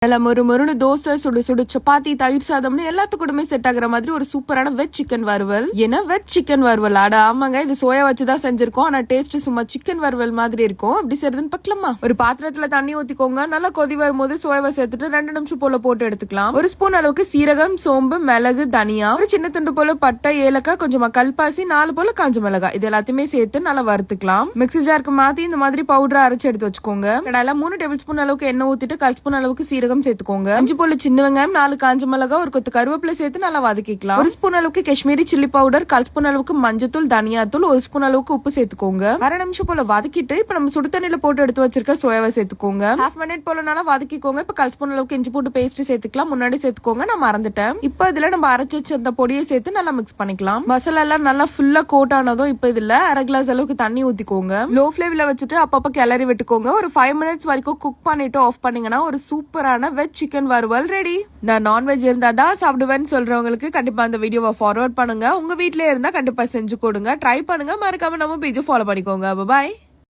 நல்ல மொறுன்னு தோசை, சுடு சுடு சப்பாத்தி, தயிர் சாதம்னு எல்லாத்துக்கூடமே செட் ஆகுற மாதிரி ஒரு சூப்பரான வெஜ் சிக்கன் வறுவல். ஏன்னா வெஜ் சிக்கன் வறுவல் ஆடா ஆமாங்க, இது சோயா வச்சுதான் செஞ்சிருக்கோம். ஆனா டேஸ்ட் சும்மா சிக்கன் வறுவல் மாதிரி இருக்கும். அப்படி செய்யறதுன்னு பார்க்கலாமா? ஒரு பாத்திரத்துல தண்ணி ஊத்திக்கோங்க. நல்லா கொதி வரும்போது சோயாவை சேர்த்துட்டு 2 நிமிஷம் போல போட்டு எடுத்துக்கலாம். ஒரு ஸ்பூன் அளவுக்கு சீரகம், சோம்பு, மிளகு, தனியா, ஒரு சின்ன துண்டு போல பட்டை, ஏலக்காய், கொஞ்சமா கல்பாசி, 4 போல காஞ்ச மிளகாய், இது எல்லாத்தையுமே சேர்த்து நல்லா வறுத்துக்கலாம். மிக்ஸி ஜாருக்கு மாத்தி இந்த மாதிரி பவுடர் அரைச்சு எடுத்து வச்சுக்கோங்க. கடாயில 3 டேபிள் ஸ்பூன் அளவுக்கு எண்ணெய் ஊத்திட்டு 1/4 ஸ்பூன் அளவுக்கு சீரகம் சேர்த்துக்கோங்க. 5 போல சின்ன வெங்காயம், 4 காஞ்ச மிளகாய், ஒரு கொத்து கருவேப்பிலை சேர்த்து நல்லா வதக்கிக்கலாம். 1 ஸ்பூன் அளவுக்கு காஷ்மீரி சில்லி பவுடர், 1/4 ஸ்பூன் அளவுக்கு மஞ்சத்தூள், தனியாத்தூள், 1 ஸ்பூன் அளவுக்கு உப்பு சேர்த்துக்கோங்க. 1/2 நிமிஷம் போல வதக்கிட்டு இப்ப நம்ம சுடு தண்ணியில போட்டு எடுத்து வச்சிருக்க சோயாவை சேர்த்துக்கோங்க. 1/2 மினிட் போல நல்லா வதக்கிக்கோங்க. இப்ப 1/4 ஸ்பூன் அளவுக்கு இஞ்சி பூண்டு பேஸ்ட் சேர்த்துக்கலாம். முன்னாடி சேர்த்துக்கோங்க, நான் மறந்துட்டேன். இப்ப இதுல நம்ம அரைச்சு வச்சிருந்த பொடியை சேர்த்து நல்லா மிக்ஸ் பண்ணிக்கலாம். மசாலா எல்லாம் நல்லா ஃபுல்லா கோட் ஆனதும் இப்ப இதுல 1/2 கிளாஸ் அளவுக்கு தண்ணி ஊத்திக்கோங்க. லோ ஃபிளேம்ல வச்சுட்டு அப்பப்ப கிளறி விட்டுக்கோங்க. ஒரு 5 மினிட்ஸ் வரைக்கும் குக் பண்ணிட்டு ஆஃப் பண்ணீங்கன்னா ஒரு சூப்பரான வெஜ் சிக்கன் வறுவல் ரெடி. நான் நான்வெஜ் இருந்தா தான் சாப்பிடுவேன்னு சொல்றவங்களுக்கு கண்டிப்பா அந்த வீடியோவை ஃபார்வர்ட் பண்ணுங்க. உங்க வீட்லயே இருந்தா கண்டிப்பா செஞ்சு கொடுங்க. ட்ரை பண்ணுங்க. மறக்காம நம்ம பேஜ் ஃபாலோ பண்ணிக்கோங்க. பாய்.